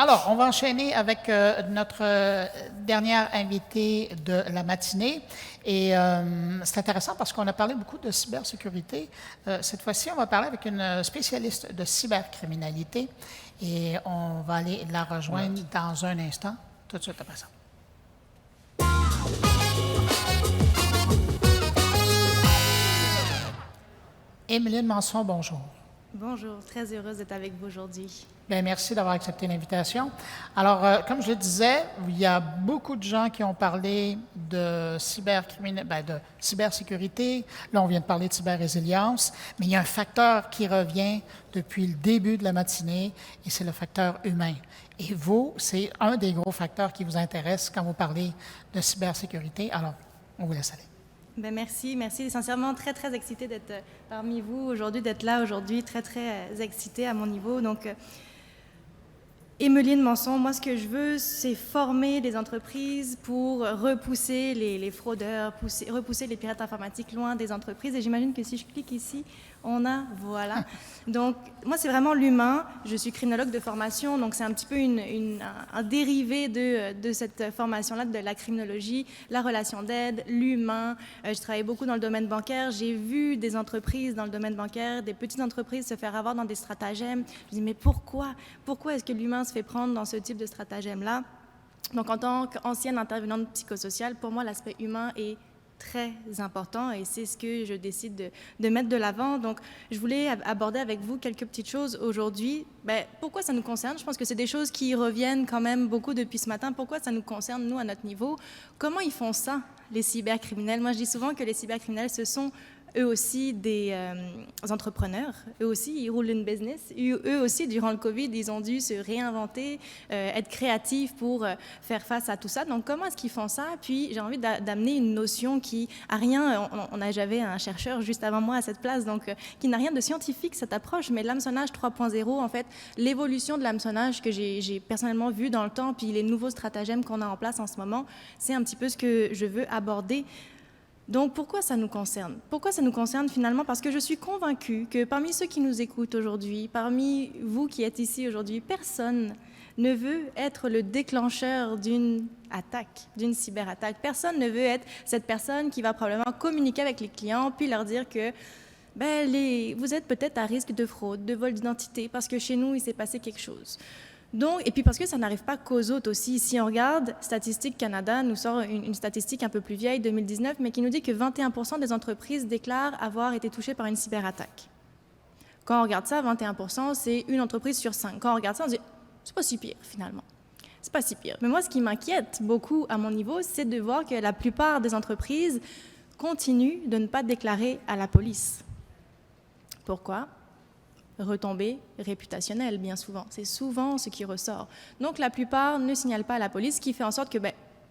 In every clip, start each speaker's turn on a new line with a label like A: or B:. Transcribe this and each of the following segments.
A: Alors, on va enchaîner avec notre dernière invitée de la matinée. Et c'est intéressant parce qu'on a parlé beaucoup de cybersécurité. Cette fois-ci, on va parler avec une spécialiste de cybercriminalité et on va aller la rejoindre dans un instant, tout de suite après ça. Émeline Manson, bonjour.
B: Bonjour, très heureuse d'être avec vous aujourd'hui.
A: Bien, merci d'avoir accepté l'invitation. Alors, comme je le disais, il y a beaucoup de gens qui ont parlé de de cybersécurité. Là, on vient de parler de cyberrésilience, mais il y a un facteur qui revient depuis le début de la matinée, et c'est le facteur humain. Et vous, c'est un des gros facteurs qui vous intéresse quand vous parlez de cybersécurité. Alors, on vous laisse aller.
B: Ben merci. Sincèrement, très, très excitée d'être parmi vous aujourd'hui, d'être là aujourd'hui, très, très excitée à mon niveau. Donc, Émeline Manson, moi, ce que je veux, c'est former des entreprises pour repousser les fraudeurs, repousser les pirates informatiques loin des entreprises. Et j'imagine que si je clique ici, voilà. Donc, moi, c'est vraiment l'humain. Je suis criminologue de formation, donc c'est un petit peu un dérivé de cette formation-là, de la criminologie, la relation d'aide, l'humain. Je travaille beaucoup dans le domaine bancaire. J'ai vu des entreprises dans le domaine bancaire, des petites entreprises se faire avoir dans des stratagèmes. Je me dis, mais pourquoi? Pourquoi est-ce que l'humain se fait prendre dans ce type de stratagème-là? Donc, en tant qu'ancienne intervenante psychosociale, pour moi, l'aspect humain est très important et c'est ce que je décide de mettre de l'avant. Donc, je voulais aborder avec vous quelques petites choses aujourd'hui. Pourquoi ça nous concerne? Je pense que c'est des choses qui reviennent quand même beaucoup depuis ce matin. Pourquoi ça nous concerne, nous, à notre niveau? Comment ils font ça, les cybercriminels? Moi, je dis souvent que les cybercriminels, ce sont eux aussi des entrepreneurs, eux aussi ils roulent une business, eux aussi durant le Covid ils ont dû se réinventer, être créatifs pour faire face à tout ça. Donc comment est-ce qu'ils font ça? Puis j'ai envie d'amener une notion qui a rien, j'avais un chercheur juste avant moi à cette place, donc qui n'a rien de scientifique cette approche, mais l'hameçonnage 3.0 en fait, l'évolution de l'hameçonnage que j'ai personnellement vu dans le temps, puis les nouveaux stratagèmes qu'on a en place en ce moment, c'est un petit peu ce que je veux aborder. Donc, pourquoi ça nous concerne? Pourquoi ça nous concerne finalement? Parce que je suis convaincue que parmi ceux qui nous écoutent aujourd'hui, parmi vous qui êtes ici aujourd'hui, personne ne veut être le déclencheur d'une attaque, d'une cyberattaque. Personne ne veut être cette personne qui va probablement communiquer avec les clients puis leur dire que vous êtes peut-être à risque de fraude, de vol d'identité, parce que chez nous, il s'est passé quelque chose. Donc, et puis parce que ça n'arrive pas qu'aux autres aussi. Si on regarde, Statistique Canada nous sort une statistique un peu plus vieille, 2019, mais qui nous dit que 21% des entreprises déclarent avoir été touchées par une cyberattaque. Quand on regarde ça, 21%, c'est une entreprise sur 5. Quand on regarde ça, on se dit, c'est pas si pire finalement. C'est pas si pire. Mais moi, ce qui m'inquiète beaucoup à mon niveau, c'est de voir que la plupart des entreprises continuent de ne pas déclarer à la police. Pourquoi? Retombées réputationnelles, bien souvent. C'est souvent ce qui ressort. Donc, la plupart ne signalent pas à la police, ce qui fait en sorte que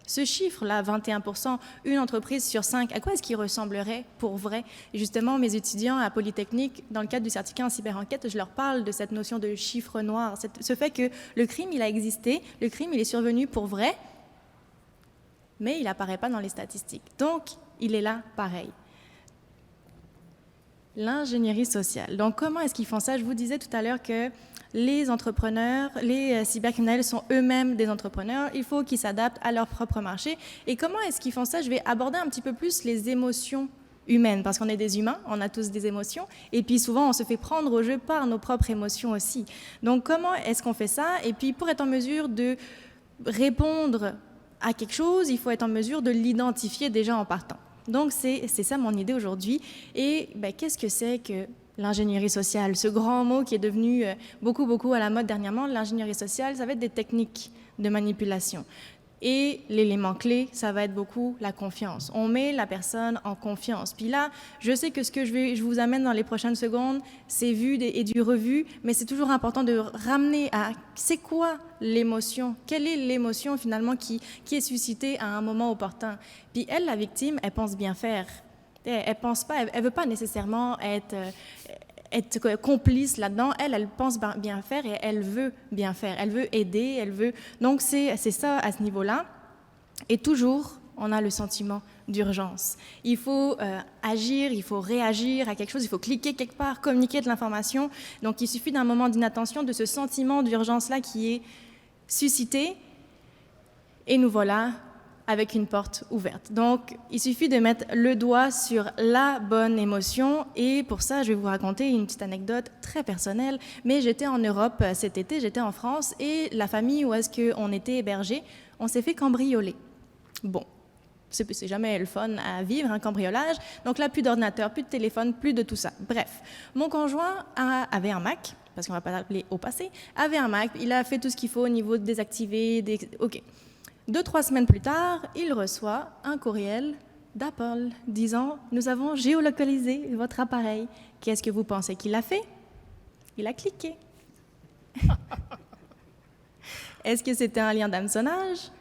B: ce chiffre-là, 21%, une entreprise sur 5, à quoi est-ce qu'il ressemblerait pour vrai? Et justement, mes étudiants à Polytechnique, dans le cadre du certificat en cyberenquête, je leur parle de cette notion de chiffre noir, ce fait que le crime, il a existé, le crime, il est survenu pour vrai, mais il n'apparaît pas dans les statistiques. Donc, il est là pareil. L'ingénierie sociale. Donc, comment est-ce qu'ils font ça? Je vous disais tout à l'heure que les entrepreneurs, les cybercriminels sont eux-mêmes des entrepreneurs. Il faut qu'ils s'adaptent à leur propre marché. Et comment est-ce qu'ils font ça? Je vais aborder un petit peu plus les émotions humaines, parce qu'on est des humains, on a tous des émotions. Et puis, souvent, on se fait prendre au jeu par nos propres émotions aussi. Donc, comment est-ce qu'on fait ça? Et puis, pour être en mesure de répondre à quelque chose, il faut être en mesure de l'identifier déjà en partant. Donc, c'est ça mon idée aujourd'hui. Et qu'est-ce que c'est que l'ingénierie sociale? Ce grand mot qui est devenu beaucoup à la mode dernièrement, l'ingénierie sociale, ça va être des techniques de manipulation. Et l'élément clé, ça va être beaucoup la confiance. On met la personne en confiance. Puis là, je sais que ce que je vous amène dans les prochaines secondes, c'est vu et du revu, mais c'est toujours important de ramener à c'est quoi l'émotion? Quelle est l'émotion finalement qui est suscitée à un moment opportun? Puis elle, la victime, elle pense bien faire. Elle pense pas, elle veut pas nécessairement être complice là-dedans. Elle pense bien faire et elle veut bien faire. Elle veut aider, elle veut... Donc, c'est ça à ce niveau-là. Et toujours, on a le sentiment d'urgence. Il faut agir, il faut réagir à quelque chose, il faut cliquer quelque part, communiquer de l'information. Donc, il suffit d'un moment d'inattention, de ce sentiment d'urgence-là qui est suscité, et nous voilà avec une porte ouverte. Donc, il suffit de mettre le doigt sur la bonne émotion, et pour ça, je vais vous raconter une petite anecdote très personnelle, mais j'étais en Europe cet été, j'étais en France, et la famille où est-ce qu'on était hébergés, on s'est fait cambrioler. Bon, c'est jamais le fun à vivre, un cambriolage, donc là, plus d'ordinateur, plus de téléphone, plus de tout ça. Bref, mon conjoint avait un Mac, parce qu'on ne va pas l'appeler au passé, avait un Mac, il a fait tout ce qu'il faut au niveau de désactiver, OK. 2-3 semaines plus tard, il reçoit un courriel d'Apple disant « Nous avons géolocalisé votre appareil. » Qu'est-ce que vous pensez qu'il a fait? Il a cliqué. Est-ce que c'était un lien d'hameçonnage?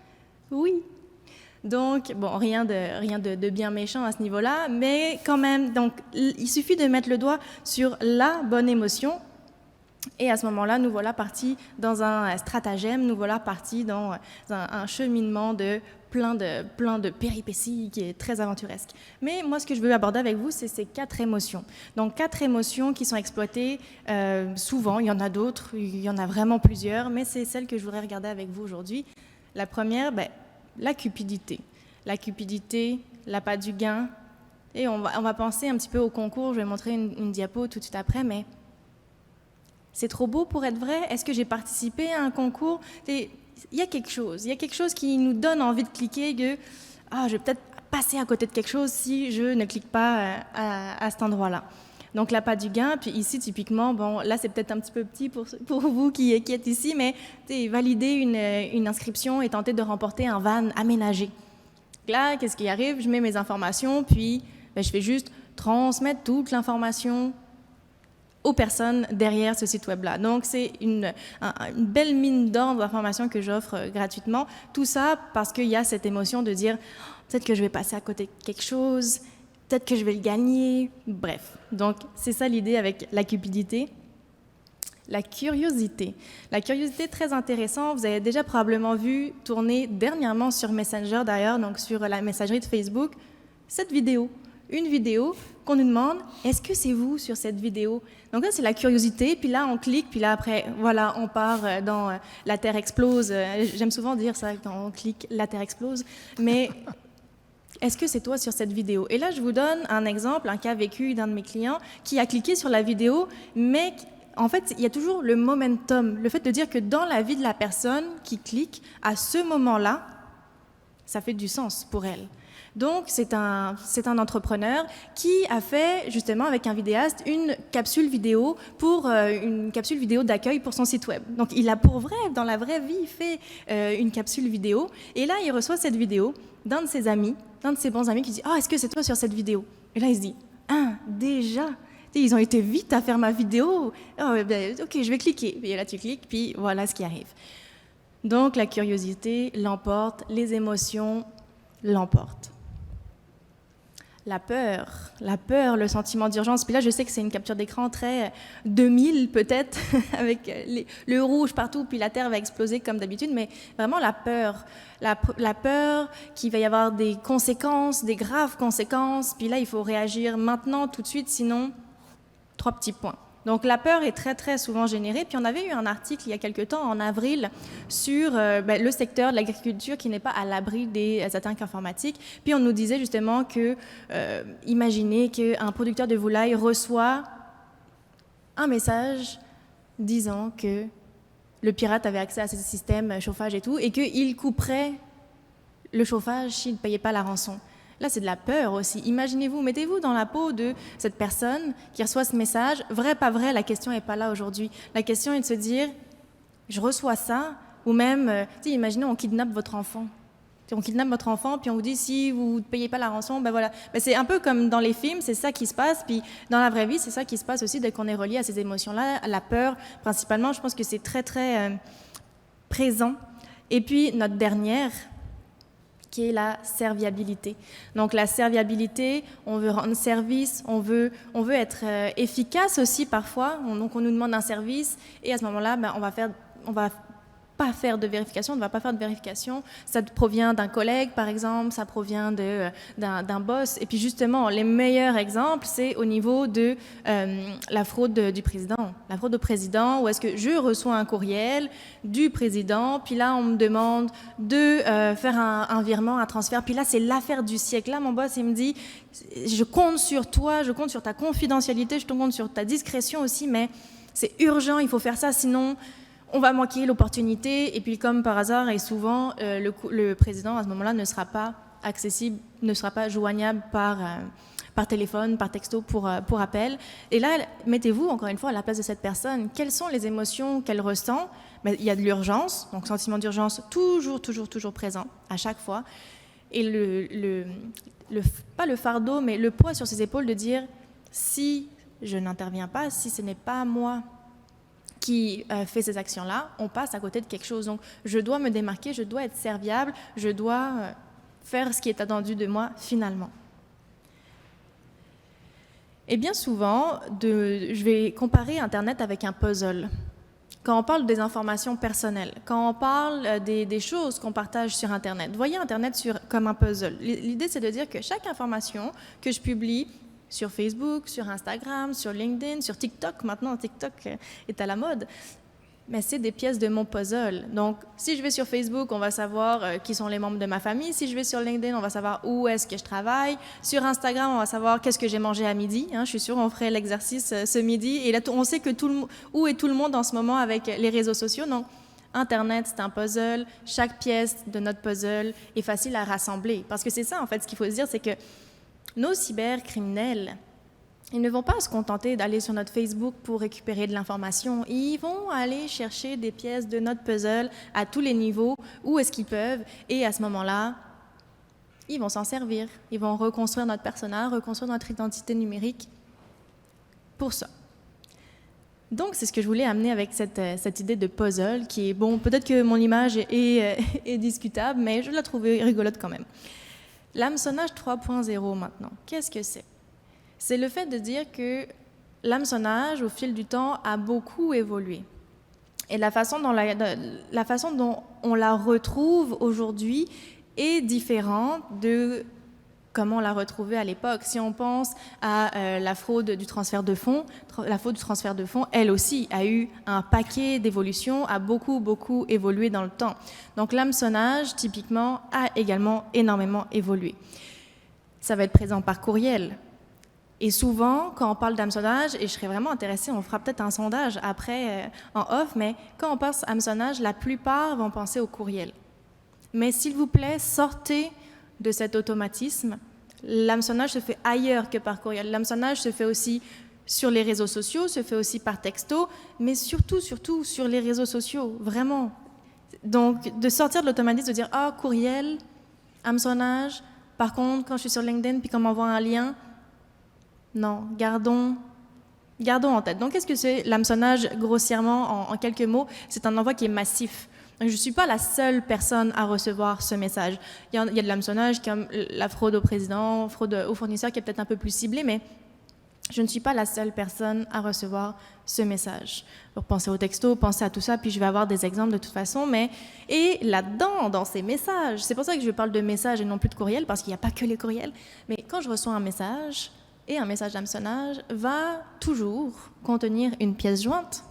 B: Oui. Donc, bon, rien de bien méchant à ce niveau-là, mais quand même, donc, il suffit de mettre le doigt sur la bonne émotion. Et à ce moment-là, nous voilà partis dans un stratagème, nous voilà partis dans un cheminement de plein de péripéties qui est très aventuresque. Mais moi, ce que je veux aborder avec vous, c'est ces 4 émotions. Donc, 4 émotions qui sont exploitées souvent. Il y en a d'autres, il y en a vraiment plusieurs, mais c'est celle que je voudrais regarder avec vous aujourd'hui. La première, la cupidité. La cupidité, l'appât du gain. Et on va penser un petit peu au concours. Je vais montrer une diapo tout de suite après, mais c'est trop beau pour être vrai? Est-ce que j'ai participé à un concours? Il y a quelque chose qui nous donne envie de cliquer, que je vais peut-être passer à côté de quelque chose si je ne clique pas à cet endroit-là. Donc, l'appât du gain, puis ici, typiquement, bon, là, c'est peut-être un petit peu petit pour vous qui êtes ici, mais valider une inscription et tenter de remporter un van aménagé. Là, qu'est-ce qui arrive? Je mets mes informations, puis je fais juste transmettre toute l'information aux personnes derrière ce site web-là. Donc, c'est une belle mine d'or d'informations que j'offre gratuitement. Tout ça parce qu'il y a cette émotion de dire peut-être que je vais passer à côté de quelque chose, peut-être que je vais le gagner. Bref, donc c'est ça l'idée avec la cupidité. La curiosité. La curiosité, très intéressant. Vous avez déjà probablement vu tourner dernièrement sur Messenger, d'ailleurs, donc sur la messagerie de Facebook, cette vidéo. Une vidéo qu'on nous demande, est-ce que c'est vous sur cette vidéo? Donc là, c'est la curiosité, puis là, on clique, puis là, après, voilà, on part dans la Terre explose. J'aime souvent dire ça, quand on clique, la Terre explose. Mais est-ce que c'est toi sur cette vidéo? Et là, je vous donne un exemple, un cas vécu d'un de mes clients qui a cliqué sur la vidéo, mais en fait, il y a toujours le momentum, le fait de dire que dans la vie de la personne qui clique, à ce moment-là, ça fait du sens pour elle. Donc, c'est un entrepreneur qui a fait, justement, avec un vidéaste, une capsule vidéo d'accueil pour son site web. Donc, il a pour vrai, dans la vraie vie, fait une capsule vidéo. Et là, il reçoit cette vidéo d'un de ses amis, d'un de ses bons amis qui dit « Ah, est-ce que c'est toi sur cette vidéo ?» Et là, il se dit « Ah, déjà !» Ils ont été vite à faire ma vidéo. Oh, OK, je vais cliquer. Et là, tu cliques, puis voilà ce qui arrive. Donc, la curiosité l'emporte, les émotions l'emportent. La peur, le sentiment d'urgence. Puis là, je sais que c'est une capture d'écran très 2000 peut-être, avec le rouge partout, puis la Terre va exploser comme d'habitude, mais vraiment la peur qu'il va y avoir des conséquences, des graves conséquences, puis là, il faut réagir maintenant, tout de suite, sinon, 3 petits points. Donc, la peur est très, très souvent générée. Puis, on avait eu un article il y a quelque temps, en avril, sur le secteur de l'agriculture qui n'est pas à l'abri des attaques informatiques. Puis, on nous disait justement que, imaginez qu'un producteur de volaille reçoit un message disant que le pirate avait accès à ce système chauffage et tout, et qu'il couperait le chauffage s'il ne payait pas la rançon. Là, c'est de la peur aussi. Imaginez-vous, mettez-vous dans la peau de cette personne qui reçoit ce message. Vrai, pas vrai, la question n'est pas là aujourd'hui. La question est de se dire, je reçois ça, ou même, imaginez, on kidnappe votre enfant. On kidnappe votre enfant, puis on vous dit, si vous ne payez pas la rançon, voilà. C'est un peu comme dans les films, c'est ça qui se passe. Puis dans la vraie vie, c'est ça qui se passe aussi dès qu'on est relié à ces émotions-là, à la peur, principalement. Je pense que c'est très, très présent. Et puis, notre dernière, qui est la serviabilité. Donc la serviabilité, on veut rendre service, on veut être efficace aussi parfois. Donc on nous demande un service et à ce moment-là, on va pas faire de vérification, ne va pas faire de vérification. Ça provient d'un collègue, par exemple, ça provient d'un boss. Et puis justement, les meilleurs exemples, c'est au niveau de la fraude du président. La fraude au président, où est-ce que je reçois un courriel du président, puis là, on me demande de faire un virement, un transfert, puis là, c'est l'affaire du siècle. Là, mon boss, il me dit, je compte sur toi, je compte sur ta confidentialité, je compte sur ta discrétion aussi, mais c'est urgent, il faut faire ça, sinon on va manquer l'opportunité. Et puis, comme par hasard, et souvent, le président, à ce moment-là, ne sera pas accessible, ne sera pas joignable par téléphone, par texto pour appel. Et là, mettez-vous, encore une fois, à la place de cette personne. Quelles sont les émotions qu'elle ressent? Ben, il y a de l'urgence, donc sentiment d'urgence toujours présent, à chaque fois. Et pas le fardeau, mais le poids sur ses épaules de dire, si je n'interviens pas, si ce n'est pas moi qui fait ces actions-là, on passe à côté de quelque chose. Donc, je dois me démarquer, je dois être serviable, je dois faire ce qui est attendu de moi finalement. Et bien souvent, je vais comparer Internet avec un puzzle. Quand on parle des informations personnelles, quand on parle des choses qu'on partage sur Internet, voyez Internet comme un puzzle. L'idée, c'est de dire que chaque information que je publie sur Facebook, sur Instagram, sur LinkedIn, sur TikTok, maintenant TikTok est à la mode, mais c'est des pièces de mon puzzle. Donc, si je vais sur Facebook, on va savoir qui sont les membres de ma famille. Si je vais sur LinkedIn, on va savoir où est-ce que je travaille. Sur Instagram, on va savoir qu'est-ce que j'ai mangé à midi. Je suis sûre on ferait l'exercice ce midi. Et là, on sait que où est tout le monde en ce moment avec les réseaux sociaux. Donc, Internet, c'est un puzzle. Chaque pièce de notre puzzle est facile à rassembler. Parce que c'est ça, en fait, ce qu'il faut se dire, c'est que nos cybercriminels, ils ne vont pas se contenter d'aller sur notre Facebook pour récupérer de l'information. Ils vont aller chercher des pièces de notre puzzle à tous les niveaux, où est-ce qu'ils peuvent. Et à ce moment-là, ils vont s'en servir. Ils vont reconstruire notre personnage, reconstruire notre identité numérique pour ça. Donc, c'est ce que je voulais amener avec cette idée de puzzle qui est, bon, peut-être que mon image est discutable, mais je la trouvais rigolote quand même. L'hameçonnage 3.0 maintenant, qu'est-ce que c'est? C'est le fait de dire que l'hameçonnage, au fil du temps, a beaucoup évolué. Et la façon dont on la retrouve aujourd'hui est différente de comment on l'a retrouvée à l'époque. Si on pense à la fraude du transfert de fonds, elle aussi a eu un paquet d'évolutions, a beaucoup évolué dans le temps. Donc l'hameçonnage, typiquement, a également énormément évolué. Ça va être présent par courriel. Et souvent, quand on parle d'hameçonnage, et je serais vraiment intéressée, on fera peut-être un sondage après en off, mais quand on pense hameçonnage, la plupart vont penser au courriel. Mais s'il vous plaît, sortez de cet automatisme. L'hameçonnage se fait ailleurs que par courriel. L'hameçonnage se fait aussi sur les réseaux sociaux, se fait aussi par texto, mais surtout sur les réseaux sociaux, vraiment. Donc, de sortir de l'automatisme, de dire « Ah, courriel, hameçonnage, par contre, quand je suis sur LinkedIn, puis qu'on m'envoie un lien, non, gardons en tête. » Donc, qu'est-ce que c'est l'hameçonnage, grossièrement, en quelques mots? C'est un envoi qui est massif. Donc, je ne suis pas la seule personne à recevoir ce message. Il y a de l'hameçonnage comme la fraude au président, fraude aux fournisseurs qui est peut-être un peu plus ciblée, mais je ne suis pas la seule personne à recevoir ce message. Donc, pensez au texto, pensez à tout ça, puis je vais avoir des exemples de toute façon. Et là-dedans, dans ces messages, c'est pour ça que je parle de messages et non plus de courriel, parce qu'il n'y a pas que les courriels, mais quand je reçois un message, et un message d'hameçonnage va toujours contenir une pièce jointe,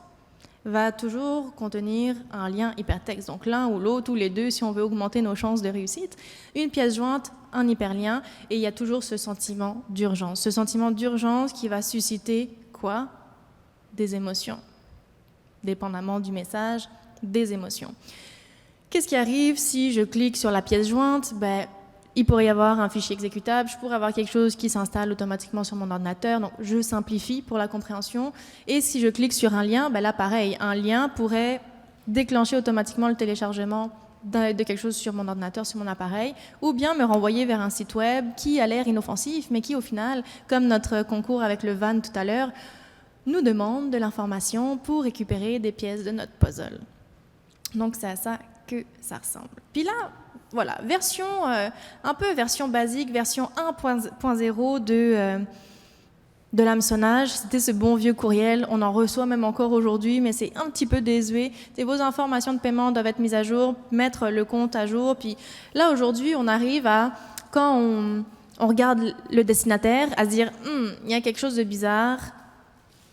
B: va toujours contenir un lien hypertexte. Donc l'un ou l'autre, ou les deux, si on veut augmenter nos chances de réussite, une pièce jointe, un hyperlien, et il y a toujours ce sentiment d'urgence. Ce sentiment d'urgence qui va susciter quoi? Des émotions. Dépendamment du message, des émotions. Qu'est-ce qui arrive si je clique sur la pièce jointe? Il pourrait y avoir un fichier exécutable, je pourrais avoir quelque chose qui s'installe automatiquement sur mon ordinateur, donc je simplifie pour la compréhension. Et si je clique sur un lien, là pareil, un lien pourrait déclencher automatiquement le téléchargement de quelque chose sur mon ordinateur, sur mon appareil, ou bien me renvoyer vers un site web qui a l'air inoffensif, mais qui au final, comme notre concours avec le VAN tout à l'heure, nous demande de l'information pour récupérer des pièces de notre puzzle. Donc c'est à ça que ça ressemble. Puis là, voilà, version basique, version 1.0 de l'hameçonnage, c'était ce bon vieux courriel. On en reçoit même encore aujourd'hui, mais c'est un petit peu désuet. Et vos informations de paiement doivent être mises à jour, mettre le compte à jour. Puis là, aujourd'hui, on arrive à, quand on regarde le destinataire, à se dire « il y a quelque chose de bizarre.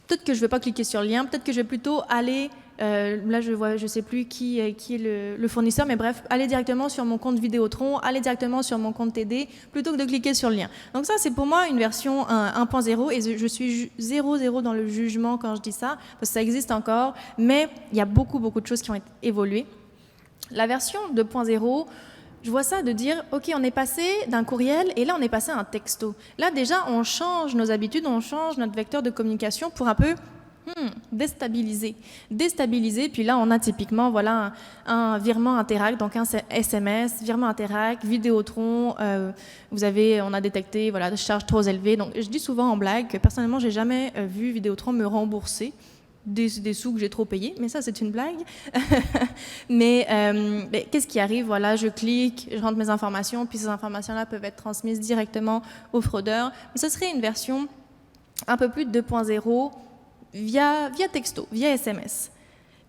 B: Peut-être que je ne vais pas cliquer sur le lien, peut-être que je vais plutôt aller... là, je sais plus qui est le fournisseur, mais bref, aller directement sur mon compte Vidéotron, aller directement sur mon compte TD, plutôt que de cliquer sur le lien. Donc ça, c'est pour moi une version 1.0, et je suis 0.0 dans le jugement quand je dis ça, parce que ça existe encore, mais il y a beaucoup de choses qui ont évolué. La version 2.0, je vois ça de dire, OK, on est passé d'un courriel, et là, on est passé à un texto. Là, déjà, on change nos habitudes, on change notre vecteur de communication pour un peu... déstabiliser, puis là on a typiquement voilà un virement Interac, donc un SMS, virement Interac, Vidéotron, on a détecté voilà des charges trop élevées. Donc je dis souvent en blague que personnellement j'ai jamais vu Vidéotron me rembourser des sous que j'ai trop payés, mais ça c'est une blague. mais qu'est-ce qui arrive? Voilà, je clique, je rentre mes informations, puis ces informations-là peuvent être transmises directement aux fraudeurs. Mais ce serait une version un peu plus de 2.0 via texto, via SMS.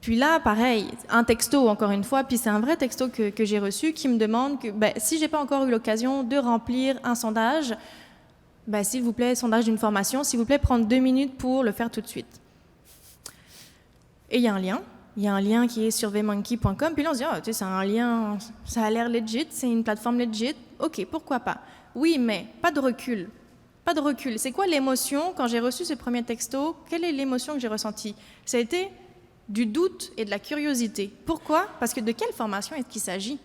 B: Puis là, pareil, un texto, encore une fois, puis c'est un vrai texto que j'ai reçu qui me demande que si je n'ai pas encore eu l'occasion de remplir un sondage, s'il vous plaît, sondage d'une formation, s'il vous plaît, prendre 2 minutes pour le faire tout de suite. Et il y a un lien qui est sur vmonkey.com, puis là on se dit, c'est un lien, ça a l'air legit, c'est une plateforme legit, ok, pourquoi pas. Oui, mais pas de recul. Pas de recul. C'est quoi l'émotion quand j'ai reçu ce premier texto? Quelle est l'émotion que j'ai ressentie? Ça a été du doute et de la curiosité. Pourquoi? Parce que de quelle formation est-ce qu'il s'agit?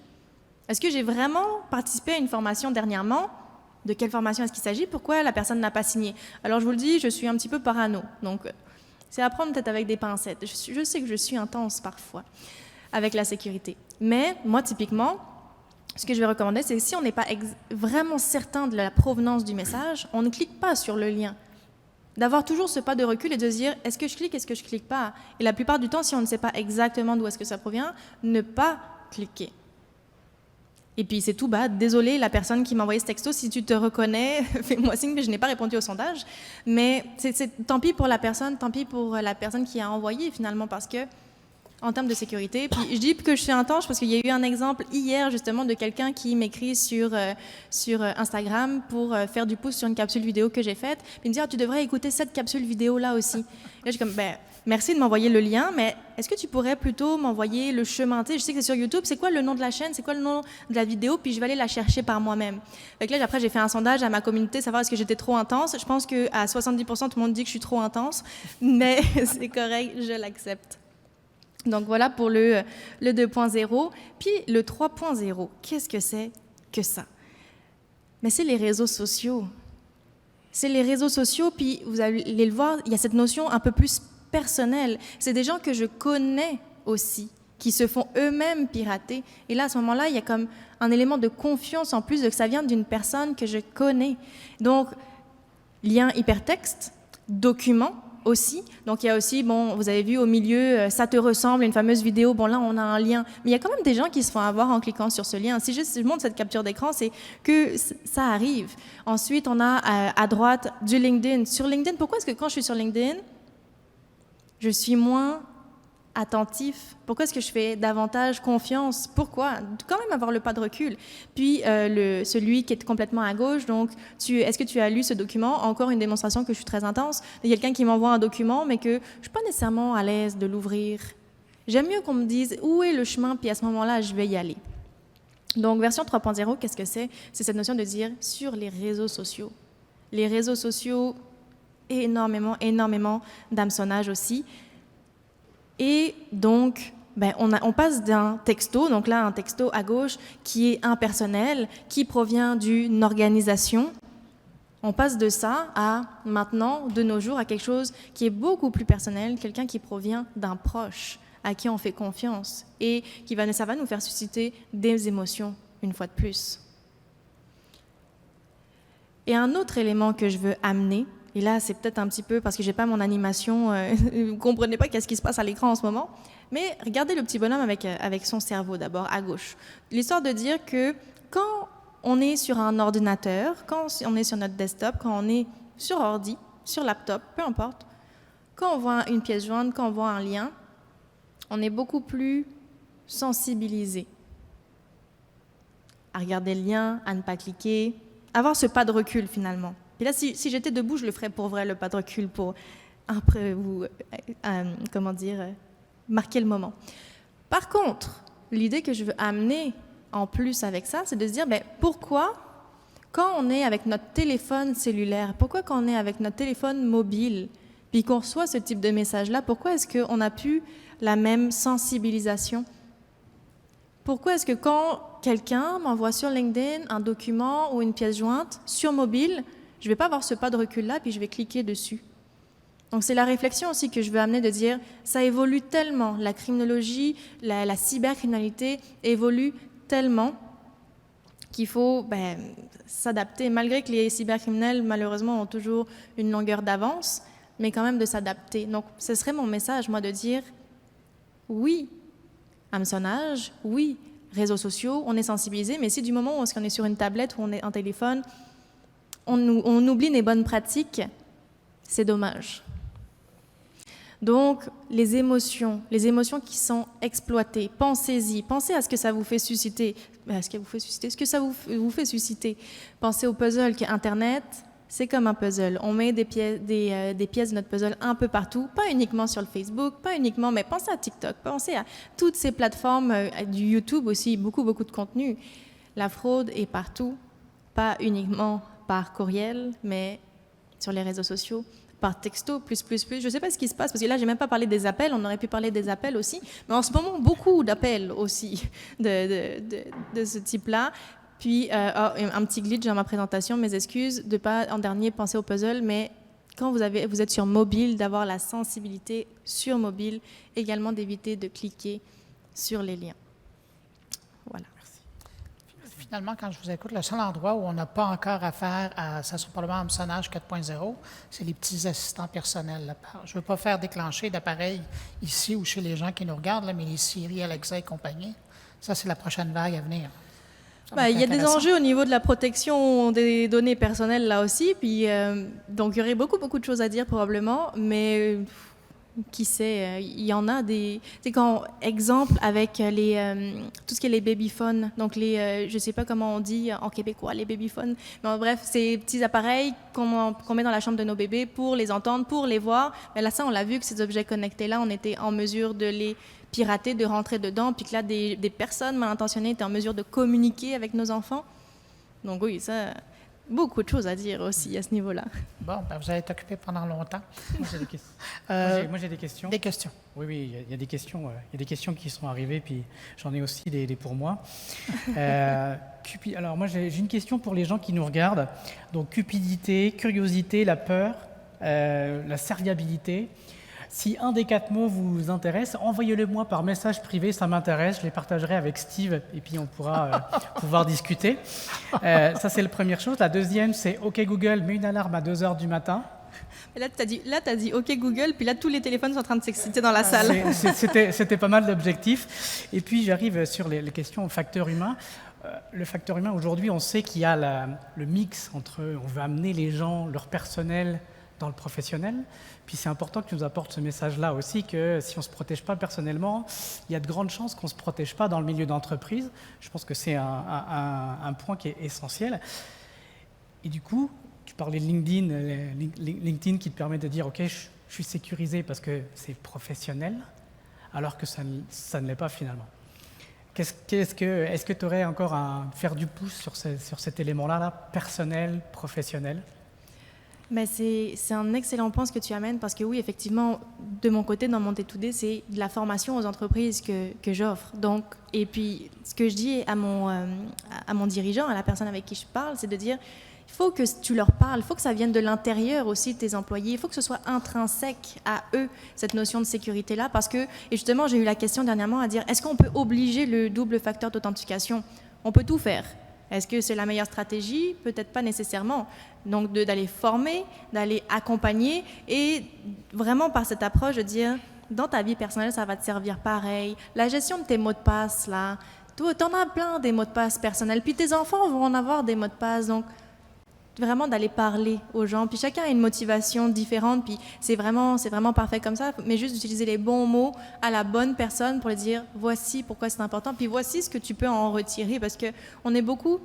B: Est-ce que j'ai vraiment participé à une formation dernièrement? De quelle formation est-ce qu'il s'agit? Pourquoi la personne n'a pas signé? Alors je vous le dis, je suis un petit peu parano. Donc c'est à prendre peut-être avec des pincettes. Je sais que je suis intense parfois avec la sécurité. Mais moi, typiquement, ce que je vais recommander, c'est que si on n'est pas vraiment certain de la provenance du message, on ne clique pas sur le lien. D'avoir toujours ce pas de recul et de se dire, est-ce que je clique pas? Et la plupart du temps, si on ne sait pas exactement d'où est-ce que ça provient, ne pas cliquer. Et puis c'est tout bas, désolé la personne qui m'a envoyé ce texto, si tu te reconnais, fais-moi signe que je n'ai pas répondu au sondage. Mais tant pis pour la personne, qui a envoyé finalement, parce que en termes de sécurité. Puis je dis que je suis intense parce qu'il y a eu un exemple hier justement de quelqu'un qui m'écrit sur Instagram pour faire du pouce sur une capsule vidéo que j'ai faite. Puis il me dit tu devrais écouter cette capsule vidéo là aussi. Et là je suis comme merci de m'envoyer le lien, mais est-ce que tu pourrais plutôt m'envoyer le chemin? Tu sais, je sais que c'est sur YouTube, c'est quoi le nom de la chaîne, c'est quoi le nom de la vidéo, puis je vais aller la chercher par moi-même. Donc là après j'ai fait un sondage à ma communauté, savoir est-ce que j'étais trop intense. Je pense qu'à 70% tout le monde dit que je suis trop intense, mais c'est correct, je l'accepte. Donc voilà pour le 2.0. Puis le 3.0, qu'est-ce que c'est que ça? Mais c'est les réseaux sociaux. C'est les réseaux sociaux, puis vous allez le voir, il y a cette notion un peu plus personnelle. C'est des gens que je connais aussi, qui se font eux-mêmes pirater. Et là, à ce moment-là, il y a comme un élément de confiance en plus de que ça vient d'une personne que je connais. Donc, lien hypertexte, document, aussi. Donc, il y a aussi, vous avez vu au milieu, ça te ressemble, une fameuse vidéo. Bon, là, on a un lien. Mais il y a quand même des gens qui se font avoir en cliquant sur ce lien. Si je montre cette capture d'écran, c'est que ça arrive. Ensuite, on a à droite du LinkedIn. Sur LinkedIn, pourquoi est-ce que quand je suis sur LinkedIn, je suis moins attentif? Pourquoi est-ce que je fais davantage confiance? Pourquoi? Quand même avoir le pas de recul. Puis celui qui est complètement à gauche, donc est-ce que tu as lu ce document? Encore une démonstration que je suis très intense. Il y a quelqu'un qui m'envoie un document, mais que je ne suis pas nécessairement à l'aise de l'ouvrir. J'aime mieux qu'on me dise où est le chemin, puis à ce moment-là, je vais y aller. Donc version 3.0, qu'est-ce que c'est? C'est cette notion de dire sur les réseaux sociaux. Les réseaux sociaux, énormément d'hameçonnage aussi. Et donc, on passe d'un texto, donc là, un texto à gauche qui est impersonnel, qui provient d'une organisation. On passe de ça à, maintenant, de nos jours, à quelque chose qui est beaucoup plus personnel, quelqu'un qui provient d'un proche, à qui on fait confiance, et ça va nous faire susciter des émotions, une fois de plus. Et un autre élément que je veux amener, et là, c'est peut-être un petit peu parce que j'ai pas mon animation, vous comprenez pas qu'est-ce qui se passe à l'écran en ce moment, mais regardez le petit bonhomme avec son cerveau d'abord à gauche. L'histoire de dire que quand on est sur un ordinateur, quand on est sur notre desktop, quand on est sur ordi, sur laptop, peu importe, quand on voit une pièce jointe, quand on voit un lien, on est beaucoup plus sensibilisé à regarder le lien, à ne pas cliquer, avoir ce pas de recul finalement. Et là, si j'étais debout, je le ferais pour vrai, le pas de recul, pour après vous, marquer le moment. Par contre, l'idée que je veux amener en plus avec ça, c'est de se dire, pourquoi, quand on est avec notre téléphone cellulaire, pourquoi quand on est avec notre téléphone mobile, puis qu'on reçoit ce type de message-là, pourquoi est-ce qu'on n'a plus la même sensibilisation? Pourquoi est-ce que quand quelqu'un m'envoie sur LinkedIn un document ou une pièce jointe sur mobile, je ne vais pas avoir ce pas de recul-là, puis je vais cliquer dessus? Donc c'est la réflexion aussi que je veux amener, de dire, ça évolue tellement, la criminologie, la cybercriminalité évolue tellement qu'il faut s'adapter, malgré que les cybercriminels, malheureusement, ont toujours une longueur d'avance, mais quand même de s'adapter. Donc ce serait mon message, moi, de dire, oui, hameçonnage, oui, réseaux sociaux, on est sensibilisé, mais si du moment où on est sur une tablette ou on est en téléphone, on oublie les bonnes pratiques, c'est dommage. Donc, les émotions qui sont exploitées, pensez-y, pensez à ce que ça vous fait susciter, Pensez au puzzle qu'est Internet, c'est comme un puzzle. On met des pièces de notre puzzle un peu partout, pas uniquement sur le Facebook, mais pensez à TikTok, pensez à toutes ces plateformes, du YouTube aussi, beaucoup de contenu. La fraude est partout, pas uniquement par courriel, mais sur les réseaux sociaux, par texto, plus. Je ne sais pas ce qui se passe, parce que là, je n'ai même pas parlé des appels, on aurait pu parler des appels aussi, mais en ce moment, beaucoup d'appels aussi de ce type-là. Puis, un petit glitch dans ma présentation, mes excuses, de ne pas, en dernier, penser au puzzle, mais quand vous êtes sur mobile, d'avoir la sensibilité sur mobile, également d'éviter de cliquer sur les liens. Voilà.
A: Finalement, quand je vous écoute, le seul endroit où on n'a pas encore affaire à, ça sera probablement hameçonnage 4.0, c'est les petits assistants personnels. Là. Je ne veux pas faire déclencher d'appareils ici ou chez les gens qui nous regardent, là, mais les Siri, Alexa et compagnie, ça, c'est la prochaine vague à venir.
B: Il y a des enjeux au niveau de la protection des données personnelles là aussi, puis donc il y aurait beaucoup de choses à dire probablement, mais qui sait, il y en a des... C'est quand, exemple, avec tout ce qui est les babyphones, donc je ne sais pas comment on dit en québécois, les babyphones, mais bref, ces petits appareils qu'on met dans la chambre de nos bébés pour les entendre, pour les voir. Mais là, ça, on l'a vu que ces objets connectés-là, on était en mesure de les pirater, de rentrer dedans, puis que là, des personnes mal intentionnées étaient en mesure de communiquer avec nos enfants. Donc oui, ça... Beaucoup de choses à dire aussi à ce niveau-là.
A: Bon, vous allez être occupé pendant longtemps.
C: Moi, j'ai des questions. Moi, j'ai des questions.
A: Des questions.
C: Oui, il y a des questions. Il y a des questions qui sont arrivées, puis j'en ai aussi des pour moi. Alors, moi, j'ai une question pour les gens qui nous regardent. Donc, cupidité, curiosité, la peur, la serviabilité. Si un des 4 mots vous intéresse, envoyez-le moi par message privé, ça m'intéresse, je les partagerai avec Steve et puis on pourra pouvoir discuter. Ça, c'est la première chose. La deuxième, c'est OK Google, mets une alarme à 2h du matin.
B: Et là, tu as dit OK Google, puis là, tous les téléphones sont en train de s'exciter dans la salle.
C: C'était pas mal d'objectifs. Et puis, j'arrive sur les questions au facteur humain. Le facteur humain, aujourd'hui, on sait qu'il y a le mix entre, on veut amener les gens, leur personnel, dans le professionnel. Puis c'est important que tu nous apportes ce message-là aussi, que si on ne se protège pas personnellement, il y a de grandes chances qu'on ne se protège pas dans le milieu d'entreprise. Je pense que c'est un point qui est essentiel. Et du coup, tu parlais de LinkedIn qui te permet de dire « Ok, je suis sécurisé parce que c'est professionnel », alors que ça ne l'est pas finalement. Est-ce que tu aurais encore à faire du pouce sur cet élément-là, personnel, professionnel ?
B: Mais c'est un excellent point ce que tu amènes, parce que oui, effectivement, de mon côté, dans mon T2D, c'est de la formation aux entreprises que j'offre. Donc, et puis, ce que je dis à mon dirigeant, à la personne avec qui je parle, c'est de dire, il faut que tu leur parles, il faut que ça vienne de l'intérieur aussi de tes employés, il faut que ce soit intrinsèque à eux, cette notion de sécurité-là, parce que, et justement, j'ai eu la question dernièrement à dire, est-ce qu'on peut obliger le double facteur d'authentification ? On peut tout faire. Est-ce que c'est la meilleure stratégie ? Peut-être pas nécessairement. Donc, d'aller former, d'aller accompagner et vraiment par cette approche de dire, dans ta vie personnelle, ça va te servir pareil. La gestion de tes mots de passe, là, tu en as plein des mots de passe personnels. Puis tes enfants vont en avoir des mots de passe. Donc, vraiment d'aller parler aux gens. Puis chacun a une motivation différente, puis c'est vraiment parfait comme ça, mais juste d'utiliser les bons mots à la bonne personne pour lui dire voici pourquoi c'est important, puis voici ce que tu peux en retirer, parce qu'on est beaucoup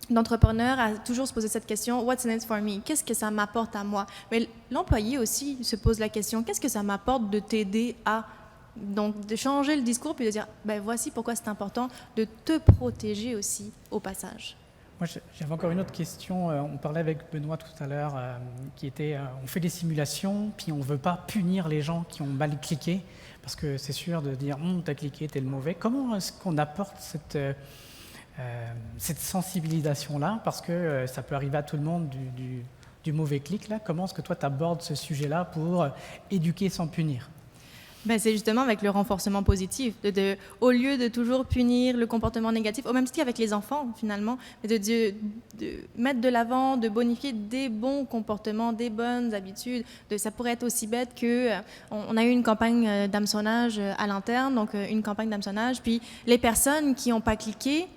B: d'entrepreneurs à toujours se poser cette question, what's in it for me? Qu'est-ce que ça m'apporte à moi? Mais l'employé aussi se pose la question, qu'est-ce que ça m'apporte de t'aider à... Donc, de changer le discours puis de dire, ben voici pourquoi c'est important de te protéger aussi au passage.
C: Moi, j'avais encore une autre question. On parlait avec Benoît tout à l'heure, qui était, on fait des simulations, puis on ne veut pas punir les gens qui ont mal cliqué, parce que c'est sûr de dire, t'as cliqué, t'es le mauvais. Comment est-ce qu'on apporte cette sensibilisation-là, parce que ça peut arriver à tout le monde du mauvais clic, là. Comment est-ce que toi, tu abordes ce sujet-là pour éduquer sans punir?
B: Ben, c'est justement avec le renforcement positif, au lieu de toujours punir le comportement négatif, au même titre qu'avec les enfants finalement, de mettre de l'avant, de bonifier des bons comportements, des bonnes habitudes. Ça pourrait être aussi bête qu'on a eu une campagne d'hameçonnage à l'interne, donc une campagne d'hameçonnage, puis les personnes qui n'ont pas cliqué,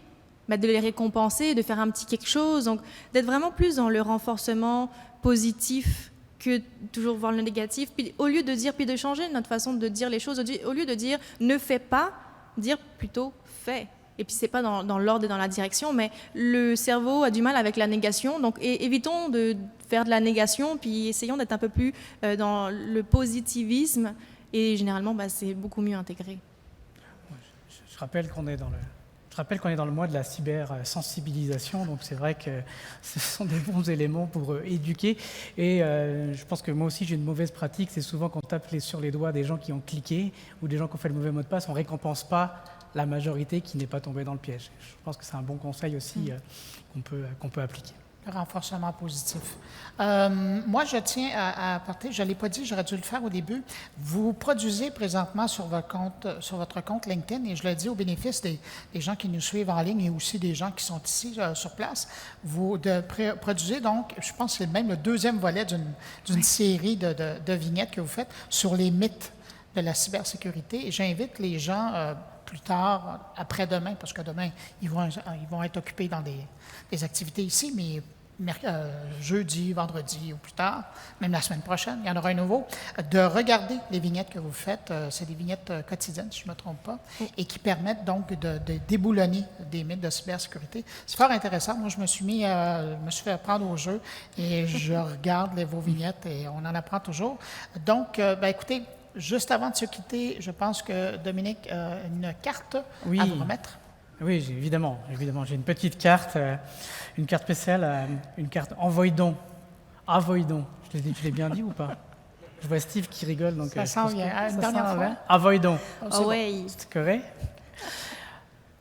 B: de les récompenser, de faire un petit quelque chose, donc d'être vraiment plus dans le renforcement positif que toujours voir le négatif. Puis au lieu de dire, puis de changer notre façon de dire les choses, au lieu de dire ne fais pas, dire plutôt fais. Et puis c'est pas dans l'ordre et dans la direction, mais le cerveau a du mal avec la négation, donc évitons de faire de la négation, puis essayons d'être un peu plus dans le positivisme, et généralement c'est beaucoup mieux intégré.
C: Je rappelle qu'on est dans le mois de la cybersensibilisation, donc c'est vrai que ce sont des bons éléments pour éduquer. Et je pense que moi aussi j'ai une mauvaise pratique, c'est souvent qu'on tape sur les doigts des gens qui ont cliqué ou des gens qui ont fait le mauvais mot de passe, on ne récompense pas la majorité qui n'est pas tombée dans le piège. Je pense que c'est un bon conseil aussi qu'on peut appliquer.
A: Le renforcement positif. Moi, je tiens à apporter, je ne l'ai pas dit, j'aurais dû le faire au début. Vous produisez présentement sur votre compte LinkedIn, et je le dis au bénéfice des gens qui nous suivent en ligne et aussi des gens qui sont ici sur place. Vous produisez donc, je pense que c'est même le deuxième volet d'une série de vignettes que vous faites sur les mythes de la cybersécurité. Et j'invite les gens plus tard, après-demain, parce que demain, ils vont être occupés dans des activités ici, mais jeudi, vendredi ou plus tard, même la semaine prochaine, il y en aura un nouveau, de regarder les vignettes que vous faites. C'est des vignettes quotidiennes, si je ne me trompe pas, et qui permettent donc de déboulonner des mythes de cybersécurité. C'est fort intéressant. Moi, je me suis fait prendre au jeu et je regarde vos vignettes et on en apprend toujours. Donc, écoutez, juste avant de se quitter, je pense que Dominique a une carte à vous remettre.
C: Oui, évidemment. J'ai une petite carte, une carte spéciale, une carte Envoydon. Avoydon. Je l'ai bien dit ou pas? Je vois Steve qui rigole. Donc,
A: ça s'en vient. Une dernière fois.
C: Avoydon.
B: Oh, oui.
C: C'est correct.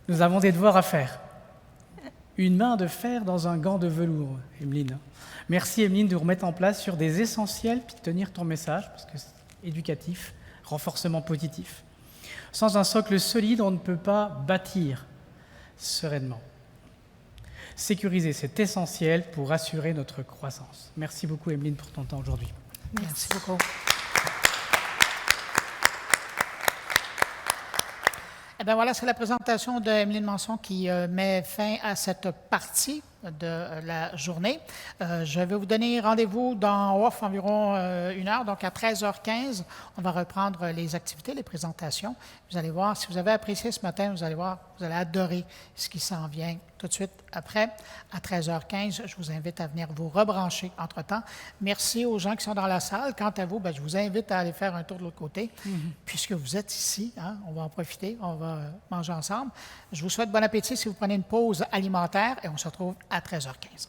C: Nous avons des devoirs à faire. Une main de fer dans un gant de velours, Emeline. Merci, Emeline, de remettre en place sur des essentiels puis de tenir ton message, parce que c'est éducatif, renforcement positif. Sans un socle solide, on ne peut pas bâtir sereinement. Sécuriser, c'est essentiel pour assurer notre croissance. Merci beaucoup, Emeline, pour ton temps aujourd'hui.
A: Merci beaucoup. Eh bien voilà, c'est la présentation d'Emeline Manson qui met fin à cette partie de la journée. Je vais vous donner rendez-vous dans off environ 1 heure, donc à 13h15, on va reprendre les activités, les présentations. Vous allez voir, si vous avez apprécié ce matin, vous allez voir, vous allez adorer ce qui s'en vient tout de suite après, à 13h15. Je vous invite à venir vous rebrancher entre-temps. Merci aux gens qui sont dans la salle. Quant à vous, je vous invite à aller faire un tour de l'autre côté. Puisque vous êtes ici, on va en profiter, on va manger ensemble. Je vous souhaite bon appétit si vous prenez une pause alimentaire et on se retrouve à 13h15.